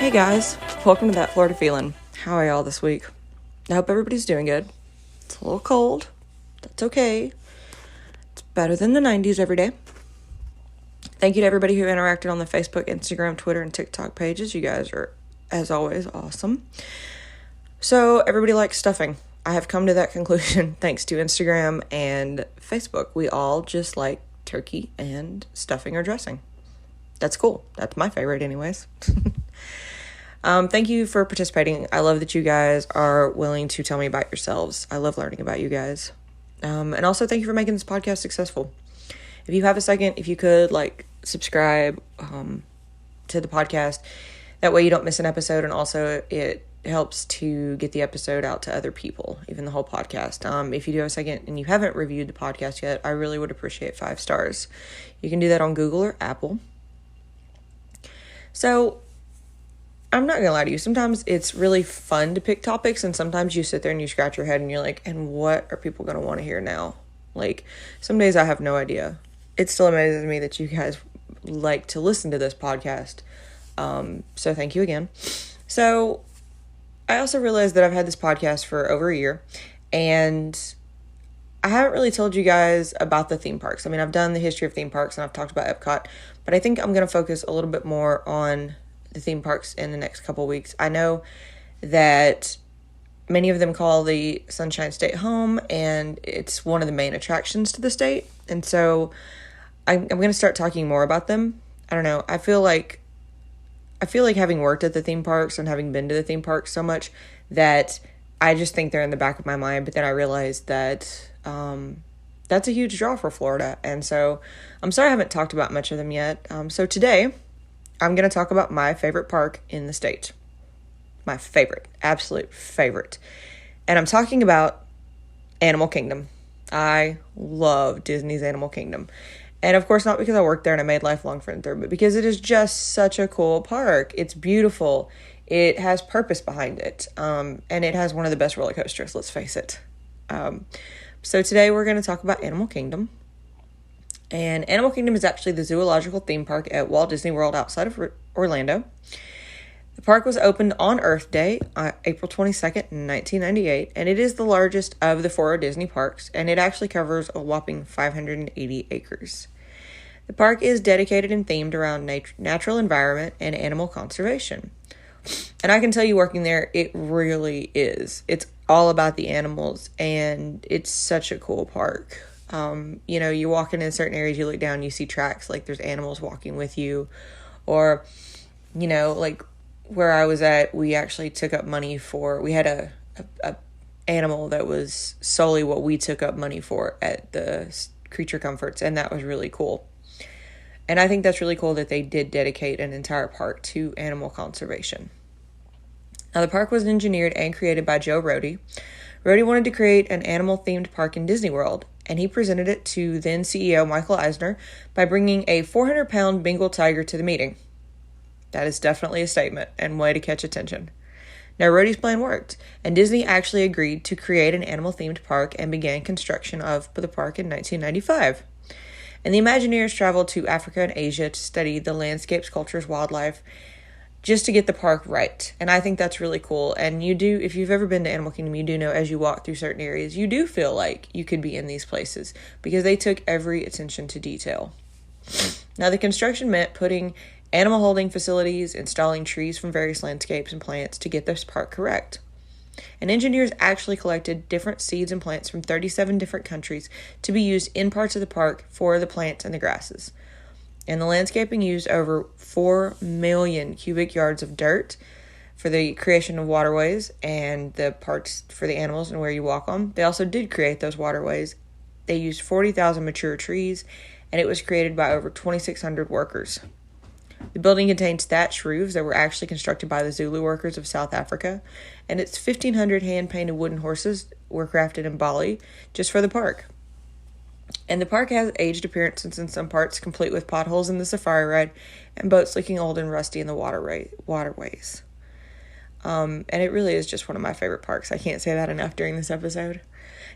Hey guys, welcome to That Florida Feeling. How are y'all this week? I hope everybody's doing good. It's a little cold. That's okay. It's better than the 90s every day. Thank you to everybody who interacted on the Facebook, Instagram, Twitter, and TikTok pages. You guys are, as always, awesome. So, everybody likes stuffing. I have come to that conclusion thanks to Instagram and Facebook. We all just like turkey and stuffing or dressing. That's cool. That's my favorite anyways. Thank you for participating. I love that you guys are willing to tell me about yourselves. I love learning about you guys. And also thank you for making this podcast successful. If you have a second, if you could subscribe to the podcast, that way you don't miss an episode. And also it helps to get the episode out to other people, even the whole podcast. If you do have a second and you haven't reviewed the podcast yet, I really would appreciate 5 stars. You can do that on Google or Apple. So I'm not gonna lie to you, sometimes it's really fun to pick topics, and sometimes you sit there and you scratch your head and you're like, and what are people gonna want to hear now? Some days I have no idea. It still amazes me that you guys like to listen to this podcast. So thank you again. So I also realized that I've had this podcast for over a year, and I haven't really told you guys about the theme parks. I mean, I've done the history of theme parks and I've talked about Epcot, but I think I'm going to focus a little bit more on the theme parks in the next couple weeks. I know that many of them call the Sunshine State home, and it's one of the main attractions to the state. And so I'm going to start talking more about them. I don't know. I feel like having worked at the theme parks and having been to the theme parks so much that I just think they're in the back of my mind. But then I realized that that's a huge draw for Florida. And so I'm sorry I haven't talked about much of them yet. So today I'm going to talk about my favorite park in the state. My favorite, absolute favorite. And I'm talking about Animal Kingdom. I love Disney's Animal Kingdom. And of course, not because I worked there and I made lifelong friends there, but because it is just such a cool park. It's beautiful. It has purpose behind it. And it has one of the best roller coasters, let's face it. So today we're going to talk about Animal Kingdom. And Animal Kingdom is actually the zoological theme park at Walt Disney World outside of Orlando. The park was opened on Earth Day, April 22nd, 1998, and it is the largest of the 4 Disney parks, and it actually covers a whopping 580 acres. The park is dedicated and themed around natural environment and animal conservation. And I can tell you, working there, it really is. It's all about the animals, and it's such a cool park. You walk in certain areas, you look down, you see tracks, there's animals walking with you. Or, where I was at, we actually took up money we had a animal that was solely what we took up money for at the Creature Comforts, and that was really cool. And I think that's really cool that they did dedicate an entire park to animal conservation. Now, the park was engineered and created by Joe Rohde. Rohde wanted to create an animal-themed park in Disney World, and he presented it to then CEO Michael Eisner by bringing a 400-pound Bengal tiger to the meeting. That is definitely a statement and way to catch attention. Now, Rohde's plan worked, and Disney actually agreed to create an animal-themed park and began construction of the park in 1995. And the Imagineers traveled to Africa and Asia to study the landscapes, cultures, wildlife, just to get the park right. And I think that's really cool. And if you've ever been to Animal Kingdom, you do know as you walk through certain areas, you do feel like you could be in these places because they took every attention to detail. Now, the construction meant putting animal holding facilities, installing trees from various landscapes and plants to get this park correct. And engineers actually collected different seeds and plants from 37 different countries to be used in parts of the park for the plants and the grasses. And the landscaping used over 4 million cubic yards of dirt for the creation of waterways and the parts for the animals and where you walk on. They also did create those waterways. They used 40,000 mature trees, and it was created by over 2,600 workers. The building contains thatched roofs that were actually constructed by the Zulu workers of South Africa, and its 1,500 hand-painted wooden horses were crafted in Bali just for the park. And the park has aged appearances in some parts, complete with potholes in the safari ride and boats looking old and rusty in the waterways. And it really is just one of my favorite parks. I can't say that enough during this episode.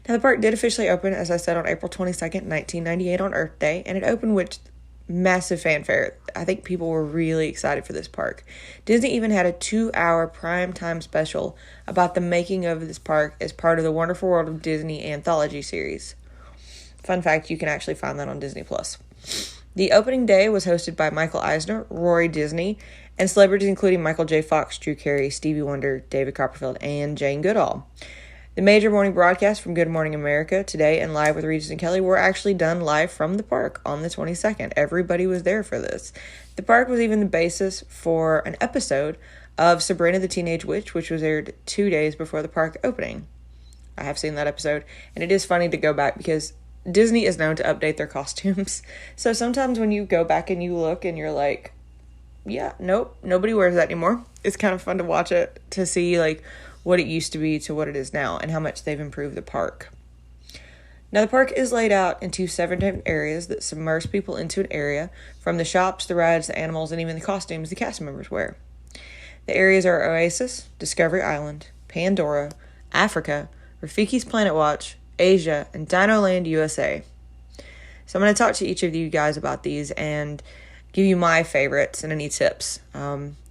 Now, the park did officially open, as I said, on April 22nd, 1998 on Earth Day, and it opened with massive fanfare. I think people were really excited for this park. Disney even had a 2-hour prime time special about the making of this park as part of the Wonderful World of Disney anthology series. Fun fact, you can actually find that on Disney+. The opening day was hosted by Michael Eisner, Roy Disney, and celebrities including Michael J. Fox, Drew Carey, Stevie Wonder, David Copperfield, and Jane Goodall. The major morning broadcasts from Good Morning America, Today, and Live with Regis and Kelly were actually done live from the park on the 22nd. Everybody was there for this. The park was even the basis for an episode of Sabrina the Teenage Witch, which was aired 2 days before the park opening. I have seen that episode, and it is funny to go back because Disney is known to update their costumes. So sometimes when you go back and you look and you're like, yeah, nope, nobody wears that anymore. It's kind of fun to watch it, to see like what it used to be to what it is now and how much they've improved the park. Now, the park is laid out into 7 different areas that submerge people into an area, from the shops, the rides, the animals, and even the costumes the cast members wear. The areas are Oasis, Discovery Island, Pandora, Africa, Rafiki's Planet Watch, Asia, and Dino Land, USA. So I'm going to talk to each of you guys about these and give you my favorites and any tips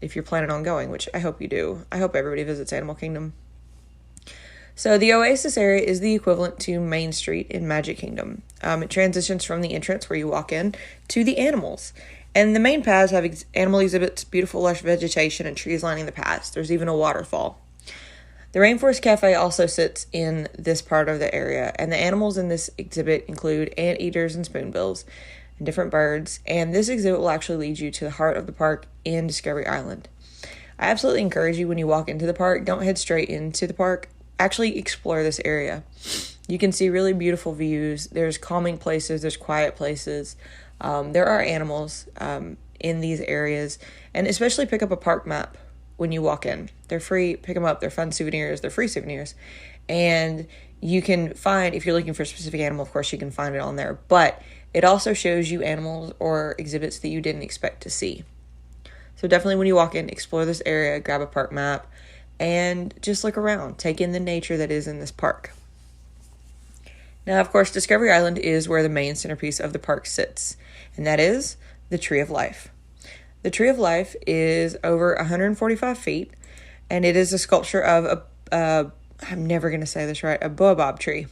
if you're planning on going, which I hope you do. I hope everybody visits Animal Kingdom. So the Oasis area is the equivalent to Main Street in Magic Kingdom. It transitions from the entrance where you walk in to the animals. And the main paths have animal exhibits, beautiful lush vegetation, and trees lining the paths. There's even a waterfall. The Rainforest Cafe also sits in this part of the area, and the animals in this exhibit include anteaters and spoonbills, and different birds, and this exhibit will actually lead you to the heart of the park in Discovery Island. I absolutely encourage you, when you walk into the park, don't head straight into the park. Actually explore this area. You can see really beautiful views. There's calming places, there's quiet places. There are animals in these areas, and especially pick up a park map when you walk in. They're free, pick them up, they're fun souvenirs, they're free souvenirs, and you can find, if you're looking for a specific animal, of course you can find it on there, but it also shows you animals or exhibits that you didn't expect to see. So definitely when you walk in, explore this area, grab a park map, and just look around. Take in the nature that is in this park. Now, of course, Discovery Island is where the main centerpiece of the park sits, and that is the Tree of Life. The Tree of Life is over 145 feet, and it is a sculpture of I'm never going to say this right, a baobab tree.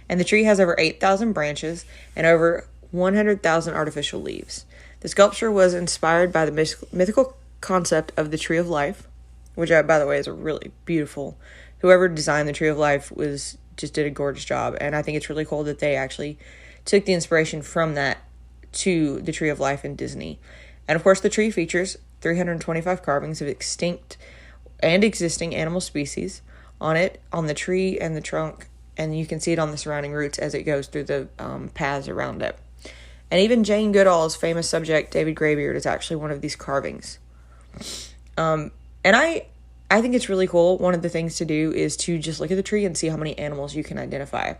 And the tree has over 8,000 branches and over 100,000 artificial leaves. The sculpture was inspired by the mythical concept of the Tree of Life, which, by the way, is a really beautiful. Whoever designed the Tree of Life just did a gorgeous job, and I think it's really cool that they actually took the inspiration from that to the Tree of Life in Disney. And of course, the tree features 325 carvings of extinct and existing animal species on it, on the tree and the trunk, and you can see it on the surrounding roots as it goes through the paths around it. And even Jane Goodall's famous subject, David Greybeard, is actually one of these carvings. And I think it's really cool. One of the things to do is to just look at the tree and see how many animals you can identify.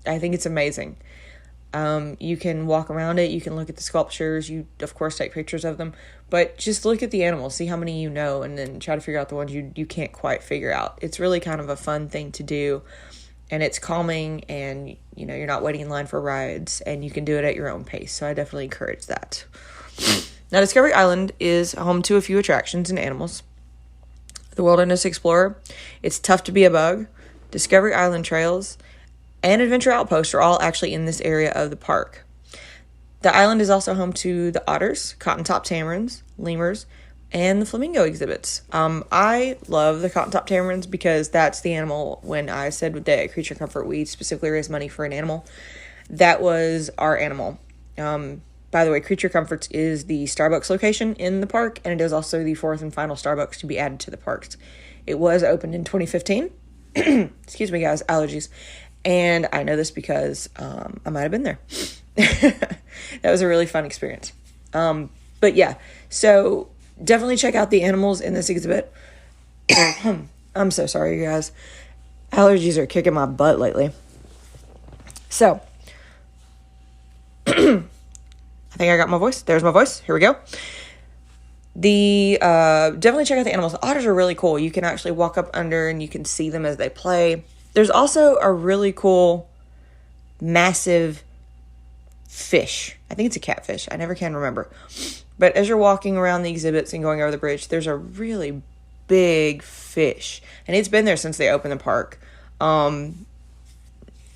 I think it's amazing. You can walk around it, you can look at the sculptures, you of course take pictures of them, but just look at the animals, see how many you know, and then try to figure out the ones you can't quite figure out. It's really kind of a fun thing to do, and it's calming, and you're not waiting in line for rides, and you can do it at your own pace, so I definitely encourage that. Now, Discovery Island is home to a few attractions and animals. The Wilderness Explorer, It's Tough to Be a Bug, Discovery Island Trails, and Adventure Outpost are all actually in this area of the park. The island is also home to the otters, cotton-top tamarins, lemurs, and the flamingo exhibits. I love the cotton-top tamarins because that's the animal. When I said that at Creature Comfort we specifically raise money for an animal, that was our animal. By the way, Creature Comforts is the Starbucks location in the park, and it is also the 4th and final Starbucks to be added to the parks. It was opened in 2015. Excuse me, guys, allergies. And I know this because I might have been there. That was a really fun experience. But yeah, so definitely check out the animals in this exhibit. I'm so sorry, you guys. Allergies are kicking my butt lately. So, I think I got my voice. There's my voice. Here we go. Definitely check out the animals. The otters are really cool. You can actually walk up under and you can see them as they play. There's also a really cool, massive fish. I think it's a catfish. I never can remember. But as you're walking around the exhibits and going over the bridge, there's a really big fish. And it's been there since they opened the park. Be on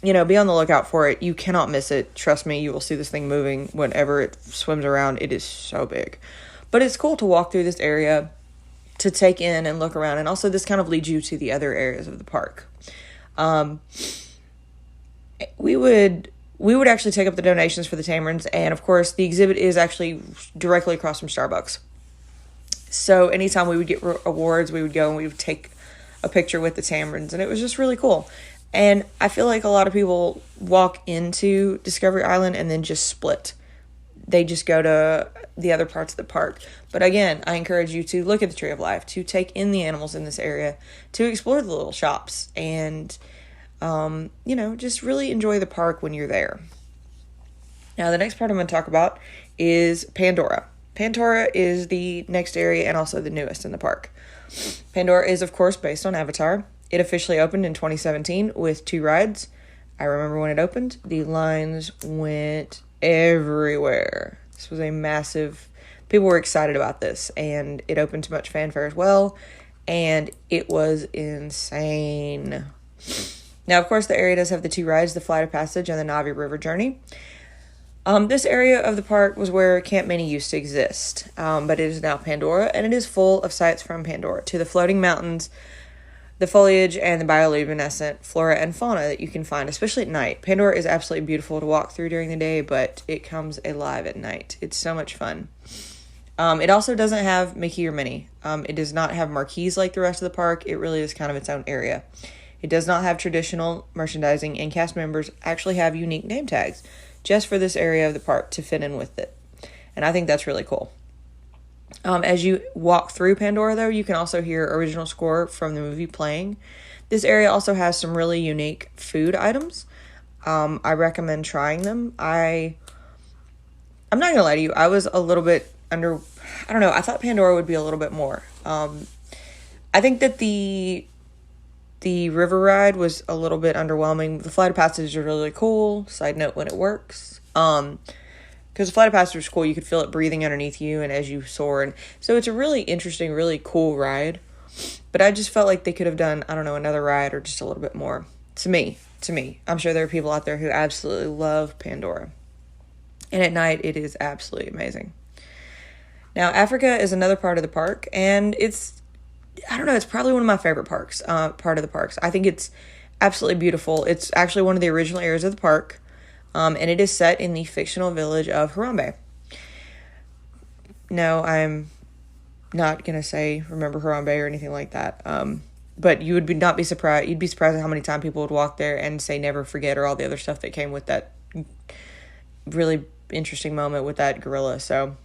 the lookout for it. You cannot miss it. Trust me, you will see this thing moving whenever it swims around. It is so big. But it's cool to walk through this area, to take in and look around. And also this kind of leads you to the other areas of the park. We would actually take up the donations for the tamarins, and of course the exhibit is actually directly across from Starbucks. So anytime we would get awards, we would go and we would take a picture with the tamarins, and it was just really cool. And I feel like a lot of people walk into Discovery Island and then just split. They just go to the other parts of the park. But again, I encourage you to look at the Tree of Life, to take in the animals in this area, to explore the little shops, and just really enjoy the park when you're there. Now, the next part I'm going to talk about is Pandora. Pandora is the next area and also the newest in the park. Pandora is, of course, based on Avatar. It officially opened in 2017 with 2 rides. I remember when it opened, the lines went everywhere. This was a massive... People were excited about this, and it opened to much fanfare as well, and it was insane. Now, of course, the area does have the 2 rides, the Flight of Passage and the Navi River Journey. This area of the park was where Camp Minnie used to exist, but it is now Pandora, and it is full of sights from Pandora, to the floating mountains, the foliage, and the bioluminescent flora and fauna that you can find, especially at night. Pandora is absolutely beautiful to walk through during the day, but it comes alive at night. It's so much fun. It also doesn't have Mickey or Minnie. It does not have marquees like the rest of the park. It really is kind of its own area. It does not have traditional merchandising, and cast members actually have unique name tags just for this area of the park to fit in with it. And I think that's really cool. As you walk through Pandora, though, you can also hear original score from the movie playing. This area also has some really unique food items. I recommend trying them. I'm not going to lie to you. I was a little bit I don't know. I thought Pandora would be a little bit more. I think that the river ride was a little bit underwhelming. The Flight of Passage is really cool. Side note, when it works. Because the Flight of Passage was cool. You could feel it breathing underneath you and as you soar. And so it's a really interesting, really cool ride. But I just felt like they could have done, I don't know, another ride or just a little bit more. To me. I'm sure there are people out there who absolutely love Pandora. And at night, it is absolutely amazing. Now, Africa is another part of the park. And it's probably one of my favorite part of the parks. I think it's absolutely beautiful. It's actually one of the original areas of the park. And it is set in the fictional village of Harambe. No, I'm not going to say remember Harambe or anything like that. But you would not be surprised. You'd be surprised at how many times people would walk there and say never forget or all the other stuff that came with that really interesting moment with that gorilla. So,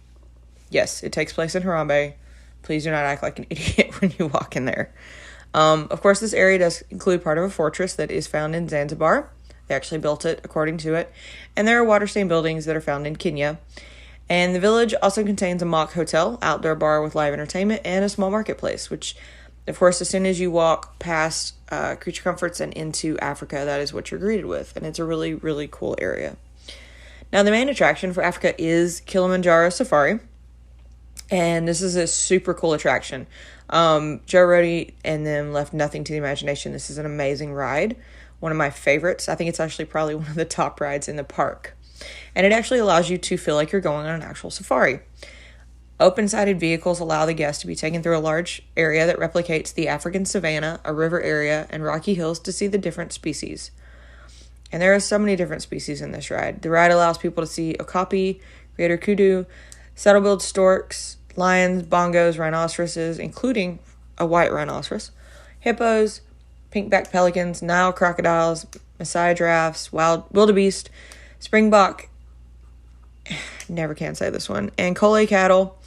yes, it takes place in Harambe. Please do not act like an idiot when you walk in there. Of course, this area does include part of a fortress that is found in Zanzibar. They actually built it according to it. And there are water-stained buildings that are found in Kenya. And the village also contains a mock hotel, outdoor bar with live entertainment, and a small marketplace, which, of course, as soon as you walk past Creature Comforts and into Africa, that is what you're greeted with. And it's a really, really cool area. Now, the main attraction for Africa is Kilimanjaro Safari. And this is a super cool attraction. Joe Rohde and them left nothing to the imagination. This is an amazing ride. One of my favorites. I think it's actually probably one of the top rides in the park. And it actually allows you to feel like you're going on an actual safari. Open-sided vehicles allow the guests to be taken through a large area that replicates the African savanna, a river area, and rocky hills to see the different species. And there are so many different species in this ride. The ride allows people to see okapi, greater kudu, saddle-billed storks, lions, bongos, rhinoceroses, including a white rhinoceros, hippos, pink-backed pelicans, Nile crocodiles, Maasai giraffes, wildebeest, springbok, never can say this one, and Ankole cattle,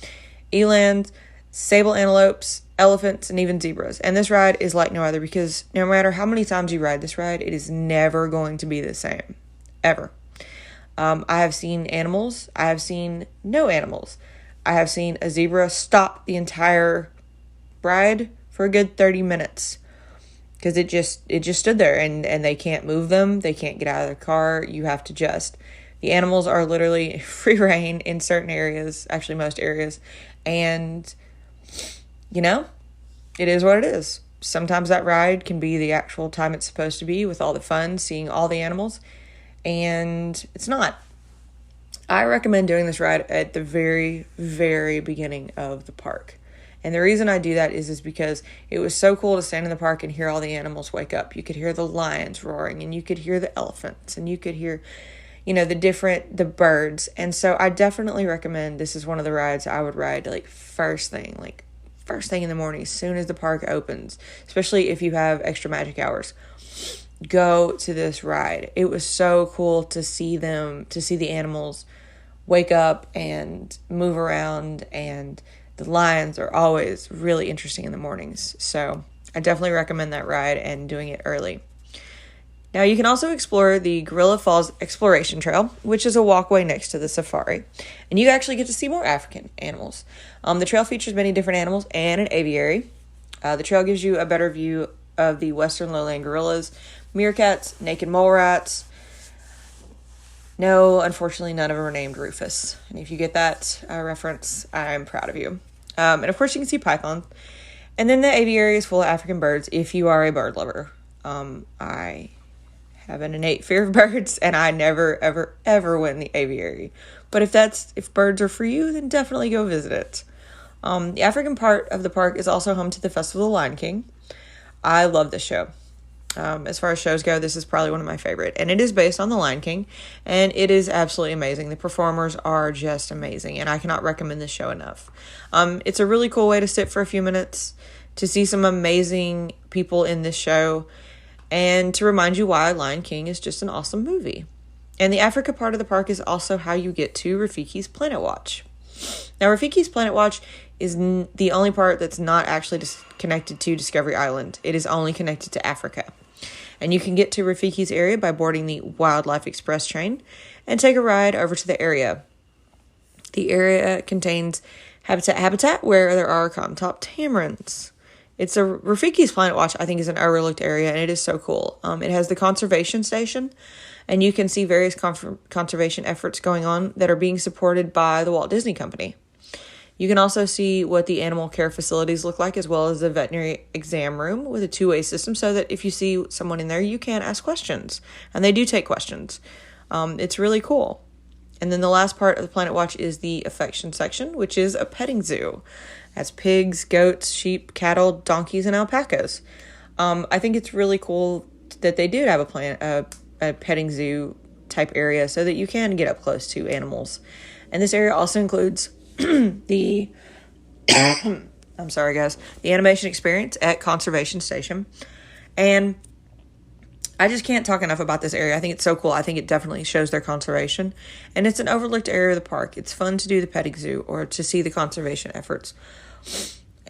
eland, sable antelopes, elephants, and even zebras. And this ride is like no other because no matter how many times you ride this ride, it is never going to be the same. Ever. I have seen animals. I have seen no animals. I have seen a zebra stop the entire ride for a good 30 minutes. Because it just stood there and they can't move them. They can't get out of their car. You have to just The animals are literally free reign in certain areas, actually most areas. And, you know, it is what it is. Sometimes that ride can be the actual time it's supposed to be with all the fun, seeing all the animals. And it's not. I recommend doing this ride at the very, very beginning of the park. And the reason I do that is because it was so cool to stand in the park and hear all the animals wake up. You could hear the lions roaring, and you could hear the elephants, and you could hear, the birds. And so I definitely recommend, this is one of the rides I would ride first thing in the morning, as soon as the park opens, especially if you have extra magic hours. Go to this ride. It was so cool to see the animals wake up and move around, and the lions are always really interesting in the mornings. So I definitely recommend that ride and doing it early. Now you can also explore the Gorilla Falls Exploration Trail, which is a walkway next to the safari. And you actually get to see more African animals. The trail features many different animals and an aviary. The trail gives you a better view of the western lowland gorillas, meerkats, naked mole rats. No, unfortunately, none of them are named Rufus. And if you get that reference, I'm proud of you. And of course, you can see pythons. And then the aviary is full of African birds if you are a bird lover. I have an innate fear of birds, and I never, ever, ever went in the aviary. But if birds are for you, then definitely go visit it. The African part of the park is also home to the Festival of the Lion King. I love this show. As far as shows go, this is probably one of my favorite. And it is based on The Lion King. And it is absolutely amazing. The performers are just amazing. And I cannot recommend this show enough. It's a really cool way to sit for a few minutes, to see some amazing people in this show, and to remind you why Lion King is just an awesome movie. And the Africa part of the park is also how you get to Rafiki's Planet Watch. Now, Rafiki's Planet Watch is the only part that's not actually connected to Discovery Island. It is only connected to Africa. And you can get to Rafiki's area by boarding the Wildlife Express train and take a ride over to the area. The area contains habitat where there are cotton-top tamarins. Rafiki's Planet Watch, I think, is an overlooked area, and it is so cool. It has the conservation station, and you can see various conservation efforts going on that are being supported by the Walt Disney Company. You can also see what the animal care facilities look like, as well as the veterinary exam room with a two-way system, so that if you see someone in there, you can ask questions. And they do take questions. It's really cool. And then the last part of the Planet Watch is the affection section, which is a petting zoo. It has pigs, goats, sheep, cattle, donkeys, and alpacas. I think it's really cool that they did have a petting zoo type area so that you can get up close to animals. And this area also includes the I'm sorry guys, the animation experience at Conservation Station. And I just can't talk enough about this area. I think it's so cool. I think it definitely shows their conservation. And it's an overlooked area of the park. It's fun to do the petting zoo or to see the conservation efforts.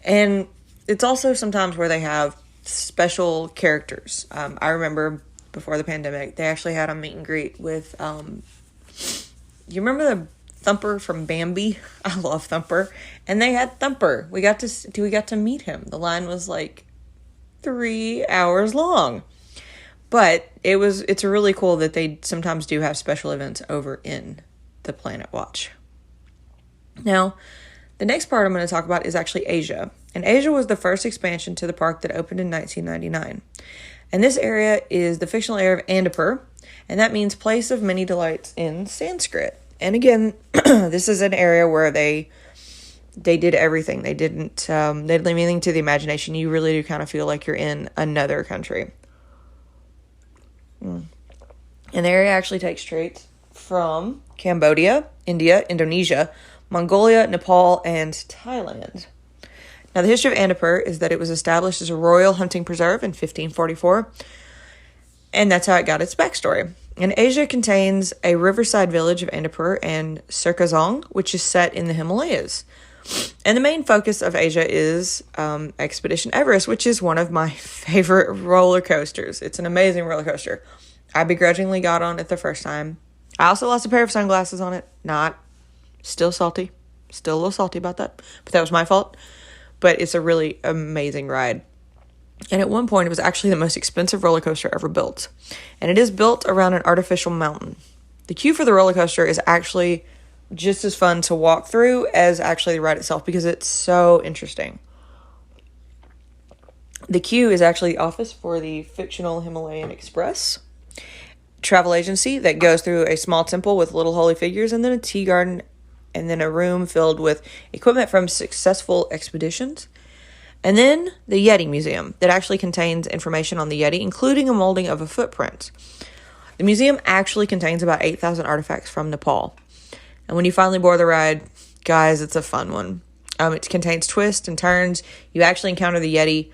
And it's also sometimes where they have special characters. I remember before the pandemic, they actually had a meet and greet with, you remember the Thumper from Bambi? I love Thumper. And they had Thumper. We got to meet him. The line was 3 hours long. But it's really cool that they sometimes do have special events over in the Planet Watch. Now, the next part I'm going to talk about is actually Asia. And Asia was the first expansion to the park that opened in 1999. And this area is the fictional area of Andipur, and that means place of many delights in Sanskrit. And again, this is an area where they did everything. They didn't leave anything to the imagination. You really do kind of feel like you're in another country. And the area actually takes traits from Cambodia, India, Indonesia, Mongolia, Nepal, and Thailand. Now, the history of Andipur is that it was established as a royal hunting preserve in 1544, and that's how it got its backstory. And Asia contains a riverside village of Andipur and Sirkazong, which is set in the Himalayas. And the main focus of Asia is Expedition Everest, which is one of my favorite roller coasters. It's an amazing roller coaster. I begrudgingly got on it the first time. I also lost a pair of sunglasses on it. Still salty. Still a little salty about that. But that was my fault. But it's a really amazing ride. And at one point, it was actually the most expensive roller coaster ever built. And it is built around an artificial mountain. The queue for the roller coaster is actually just as fun to walk through as actually the ride itself because it's so interesting. The queue is actually the office for the fictional Himalayan Express travel agency that goes through a small temple with little holy figures and then a tea garden and then a room filled with equipment from successful expeditions. And then the Yeti Museum that actually contains information on the Yeti, including a molding of a footprint. The museum actually contains about 8,000 artifacts from Nepal. And when you finally board the ride, guys, it's a fun one. It contains twists and turns. You actually encounter the Yeti.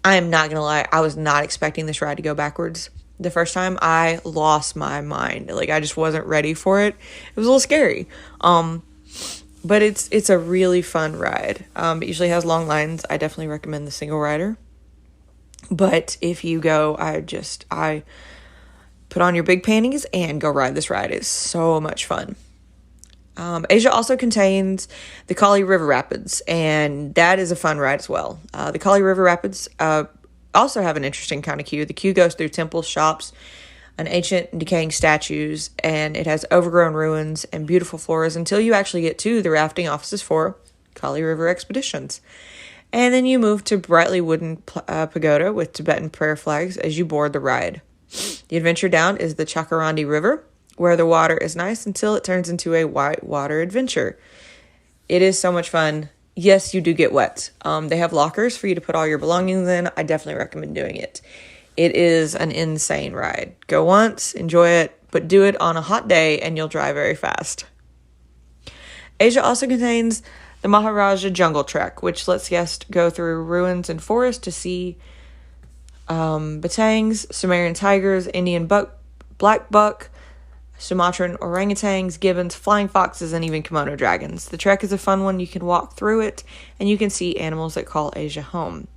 I am not going to lie, I was not expecting this ride to go backwards. The first time, I lost my mind. Like, I just wasn't ready for it. It was a little scary. But it's a really fun ride. It usually has long lines. I definitely recommend the single rider. But if you go, I put on your big panties and go ride this ride. It's so much fun. Asia also contains the Kali River Rapids, and that is a fun ride as well. The Kali River Rapids also have an interesting kind of queue. The queue goes through temples, shops, and ancient and decaying statues, and it has overgrown ruins and beautiful floras until you actually get to the rafting offices for Kali River Expeditions. And then you move to brightly wooden pagoda with Tibetan prayer flags as you board the ride. The adventure down is the Chakarandi River, where the water is nice until it turns into a whitewater adventure. It is so much fun. Yes, you do get wet. They have lockers for you to put all your belongings in. I definitely recommend doing it. It is an insane ride. Go once, enjoy it, but do it on a hot day and you'll drive very fast. Asia also contains the Maharaja Jungle Trek, which lets guests go through ruins and forests to see batangs, Sumerian tigers, Indian black buck, Sumatran orangutans, gibbons, flying foxes, and even Komodo dragons. The trek is a fun one. You can walk through it, and you can see animals that call Asia home.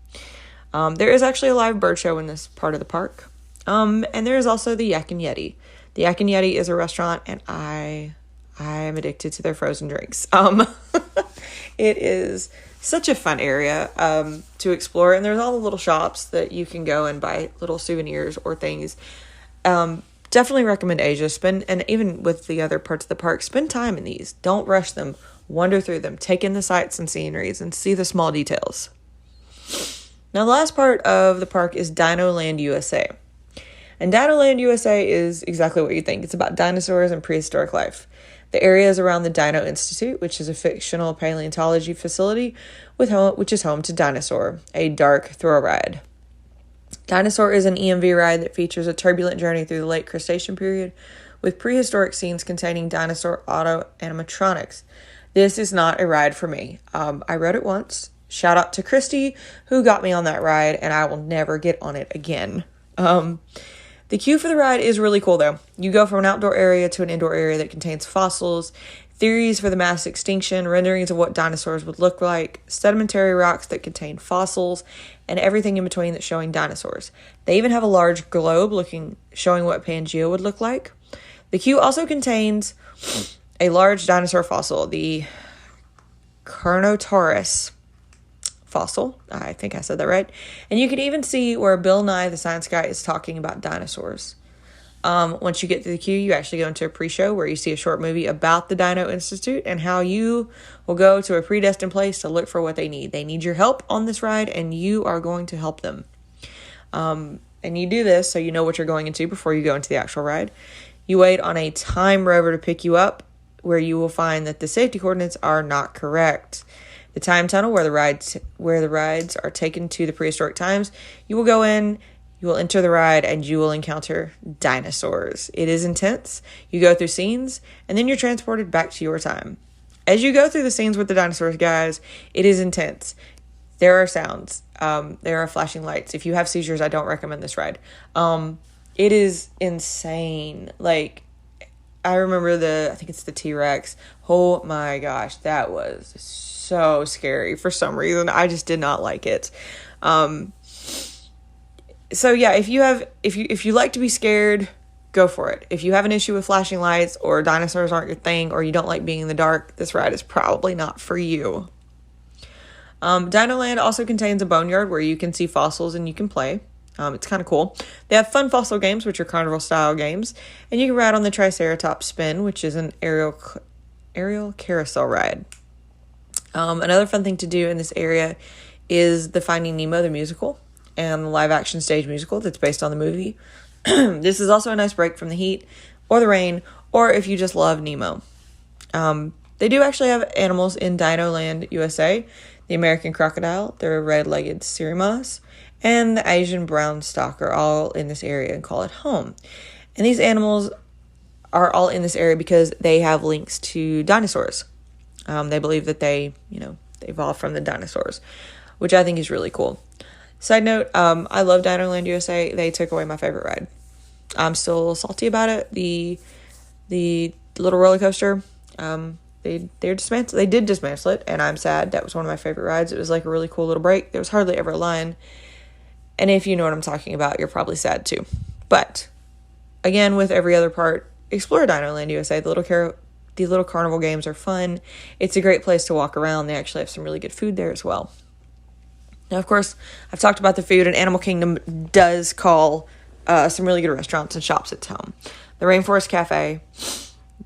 There is actually a live bird show in this part of the park. And there is also the Yak and Yeti. The Yak and Yeti is a restaurant, and I am addicted to their frozen drinks. It is such a fun area to explore, and there's all the little shops that you can go and buy little souvenirs or things. Definitely recommend Asia. And even with the other parts of the park, spend time in these. Don't rush them. Wander through them. Take in the sights and sceneries and see the small details. Now, the last part of the park is Dino Land USA. And Dino Land USA is exactly what you think. It's about dinosaurs and prehistoric life. The area is around the Dino Institute, which is a fictional paleontology facility which is home to Dinosaur, a dark thrill ride. Dinosaur is an EMV ride that features a turbulent journey through the late Cretaceous period with prehistoric scenes containing dinosaur auto animatronics. This is not a ride for me. I rode it once. Shout out to Christy, who got me on that ride, and I will never get on it again. The queue for the ride is really cool, though. You go from an outdoor area to an indoor area that contains fossils, theories for the mass extinction, renderings of what dinosaurs would look like, sedimentary rocks that contain fossils, and everything in between that's showing dinosaurs. They even have a large globe showing what Pangea would look like. The queue also contains a large dinosaur fossil, the Carnotaurus fossil. I think I said that right. And you can even see where Bill Nye the Science Guy is talking about dinosaurs. Once you get to the queue, you actually go into a pre-show where you see a short movie about the Dino Institute and how you will go to a predestined place to look for what they need. They need your help on this ride, and you are going to help them. And you do this so you know what you're going into before you go into the actual ride. You wait on a time rover to pick you up, where you will find that the safety coordinates are not correct. The time tunnel where the rides are taken to the prehistoric times, you will go in. You will enter the ride and you will encounter dinosaurs. It is intense. You go through scenes and then you're transported back to your time. As you go through the scenes with the dinosaurs, guys, it is intense. There are sounds. There are flashing lights. If you have seizures, I don't recommend this ride. It is insane. Like, I remember I think it's the T-Rex. Oh my gosh, that was so scary for some reason. I just did not like it. So yeah, if you like to be scared, go for it. If you have an issue with flashing lights or dinosaurs aren't your thing or you don't like being in the dark, this ride is probably not for you. Dino Land also contains a boneyard where you can see fossils and you can play. It's kind of cool. They have fun fossil games, which are carnival style games, and you can ride on the Triceratops spin, which is an aerial carousel ride. Another fun thing to do in this area is the Finding Nemo the musical and the live action stage musical that's based on the movie. This is also a nice break from the heat or the rain, or if you just love Nemo. They do actually have animals in Dino Land, USA. The American crocodile, the red-legged sirmas, and the Asian brown stock are all in this area and call it home. And these animals are all in this area because they have links to dinosaurs. They believe that they evolved from the dinosaurs, which I think is really cool. Side note, I love Dino Land USA. They took away my favorite ride. I'm still a little salty about it. The little roller coaster, they did dismantle it, and I'm sad. That was one of my favorite rides. It was like a really cool little break. There was hardly ever a line. And if you know what I'm talking about, you're probably sad too. But again, with every other part, explore Dino Land USA. The little carnival games are fun. It's a great place to walk around. They actually have some really good food there as well. Now, of course, I've talked about the food, and Animal Kingdom does call some really good restaurants and shops its home. The Rainforest Cafe,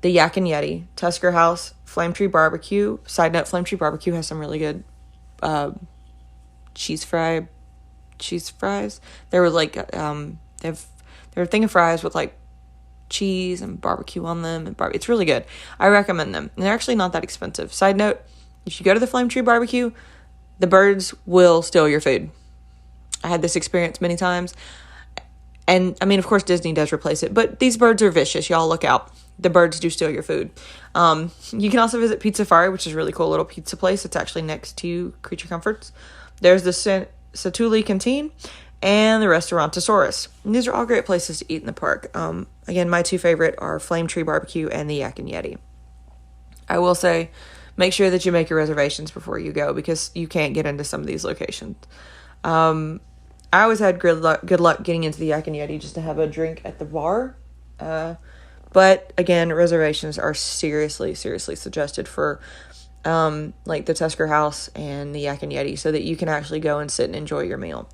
the Yak and Yeti, Tusker House, Flame Tree Barbecue. Side note, Flame Tree Barbecue has some really good cheese fries. They were like they're a thing of fries with like cheese and barbecue on them, and it's really good. I recommend them, and they're actually not that expensive. Side note, if you go to the Flame Tree Barbecue, the birds will steal your food. I had this experience many times, and I mean, of course, Disney does replace it, but these birds are vicious. Y'all look out. The birds do steal your food. You can also visit Pizzafari, which is a really cool little pizza place. It's actually next to Creature Comforts. There's the Satuli Canteen and the Restaurantosaurus. And these are all great places to eat in the park. Again, my two favorite are Flame Tree Barbecue and the Yak and Yeti. I will say, make sure that you make your reservations before you go, because you can't get into some of these locations. I always had good luck getting into the Yak and Yeti just to have a drink at the bar. But again, reservations are seriously suggested for like the Tusker House and the Yak and Yeti, so that you can actually go and sit and enjoy your meal.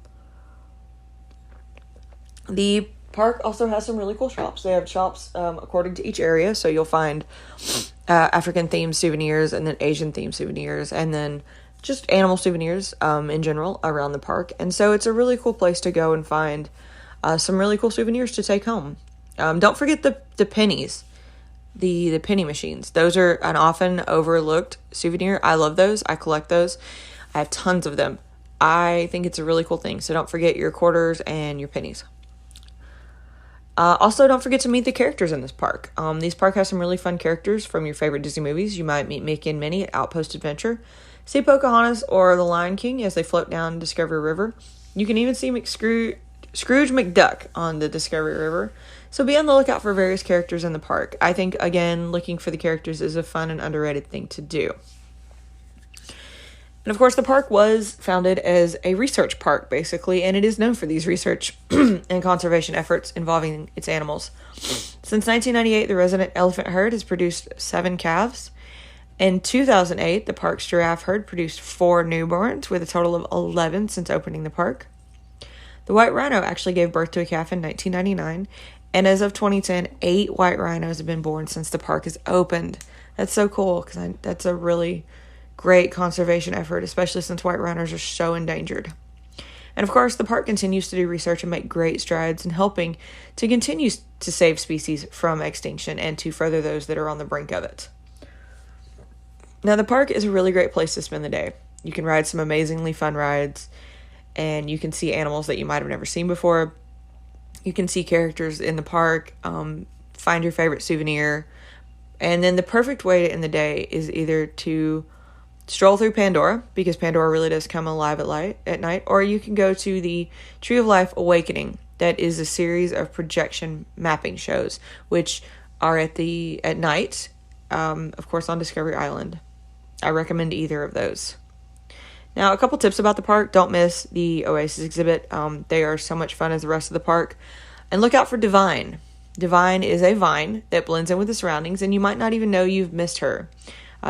The park also has some really cool shops. They have shops according to each area, so you'll find African-themed souvenirs, and then Asian-themed souvenirs, and then just animal souvenirs in general around the park. And so it's a really cool place to go and find some really cool souvenirs to take home. Don't forget the pennies, the penny machines. Those are an often overlooked souvenir. I love those. I collect those. I have tons of them. I think it's a really cool thing. So don't forget your quarters and your pennies. Also, don't forget to meet the characters in this park. This park has some really fun characters from your favorite Disney movies. You might meet Mickey and Minnie at Outpost Adventure. See Pocahontas or the Lion King as they float down Discovery River. You can even see Scrooge McDuck on the Discovery River. So be on the lookout for various characters in the park. I think, again, looking for the characters is a fun and underrated thing to do. And of course, the park was founded as a research park, basically, and it is known for these research and conservation efforts involving its animals. Since 1998, the resident elephant herd has produced 7 calves. In 2008, the park's giraffe herd produced 4 newborns, with a total of 11 since opening the park. The white rhino actually gave birth to a calf in 1999, and as of 2010, 8 white rhinos have been born since the park has opened. That's so cool, because that's a really great conservation effort, especially since white rhinos are so endangered. And of course, the park continues to do research and make great strides in helping to continue to save species from extinction and to further those that are on the brink of it. Now, the park is a really great place to spend the day. You can ride some amazingly fun rides, and you can see animals that you might have never seen before. You can see characters in the park, find your favorite souvenir, and then the perfect way to end the day is either to stroll through Pandora, because Pandora really does come alive at night, or you can go to the Tree of Life Awakening. That is a series of projection mapping shows, which are at night, of course, on Discovery Island. I recommend either of those. Now, a couple tips about the park. Don't miss the Oasis exhibit. They are so much fun as the rest of the park. And look out for Divine. Divine is a vine that blends in with the surroundings, and you might not even know you've missed her.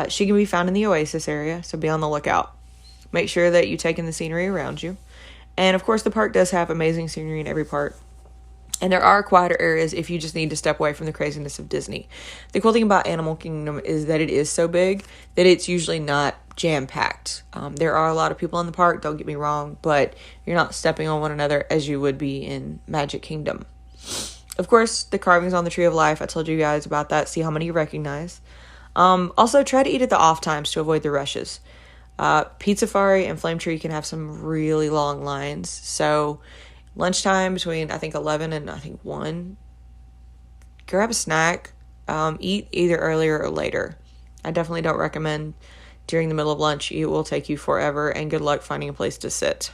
She can be found in the Oasis area, so be on the lookout. Make sure that you take in the scenery around you. And of course, the park does have amazing scenery in every part. And there are quieter areas if you just need to step away from the craziness of Disney. The cool thing about Animal Kingdom is that it is so big that it's usually not jam-packed. There are a lot of people in the park, don't get me wrong, but you're not stepping on one another as you would be in Magic Kingdom. Of course, the carvings on the Tree of Life, I told you guys about that. See how many you recognize. Also, try to eat at the off times to avoid the rushes. Pizza-fari and Flame Tree can have some really long lines, so lunchtime between, I think, 11 and, 1, grab a snack, eat either earlier or later. I definitely don't recommend during the middle of lunch. It will take you forever, and good luck finding a place to sit.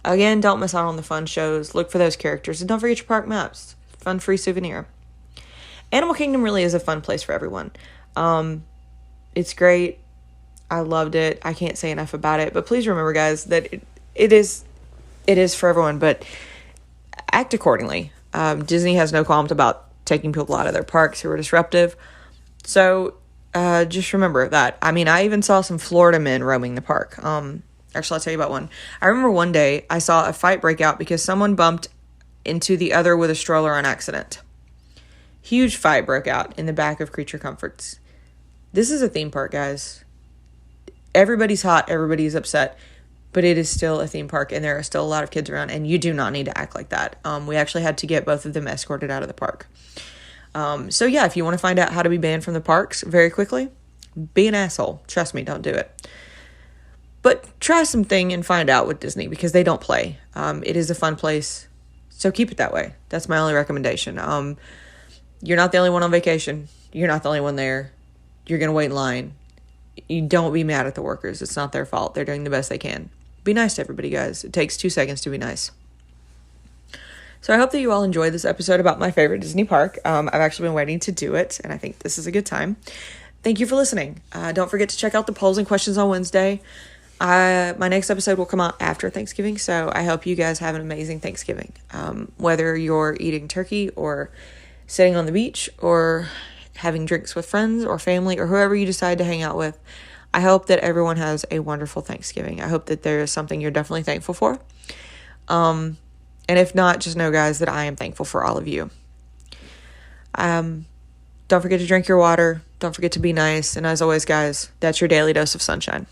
Again, don't miss out on the fun shows. Look for those characters, and don't forget your park maps. Fun free souvenir. Animal Kingdom really is a fun place for everyone. It's great. I loved it. I can't say enough about it. But please remember, guys, that it is for everyone, but act accordingly. Disney has no qualms about taking people out of their parks who are disruptive. So just remember that. I mean, I even saw some Florida men roaming the park. Actually, I'll tell you about one. I remember one day I saw a fight break out because someone bumped into the other with a stroller on accident. Huge fight broke out in the back of Creature Comforts. This is a theme park, guys. Everybody's hot, everybody's upset, but it is still a theme park, and there are still a lot of kids around, and you do not need to act like that. We actually had to get both of them escorted out of the park. So yeah, if you want to find out how to be banned from the parks very quickly, be an asshole. Trust me, don't do it. But try something and find out with Disney, because they don't play. It is a fun place, so keep it that way. That's my only recommendation. You're not the only one on vacation. You're not the only one there. You're going to wait in line. You don't be mad at the workers. It's not their fault. They're doing the best they can. Be nice to everybody, guys. It takes 2 seconds to be nice. So I hope that you all enjoyed this episode about my favorite Disney park. I've actually been waiting to do it, and I think this is a good time. Thank you for listening. Don't forget to check out the polls and questions on Wednesday. My next episode will come out after Thanksgiving, so I hope you guys have an amazing Thanksgiving. Whether you're eating turkey or sitting on the beach or having drinks with friends or family or whoever you decide to hang out with, I hope that everyone has a wonderful Thanksgiving. I hope that there is something you're definitely thankful for. And if not, just know, guys, that I am thankful for all of you. Don't forget to drink your water. Don't forget to be nice. And as always, guys, that's your daily dose of sunshine.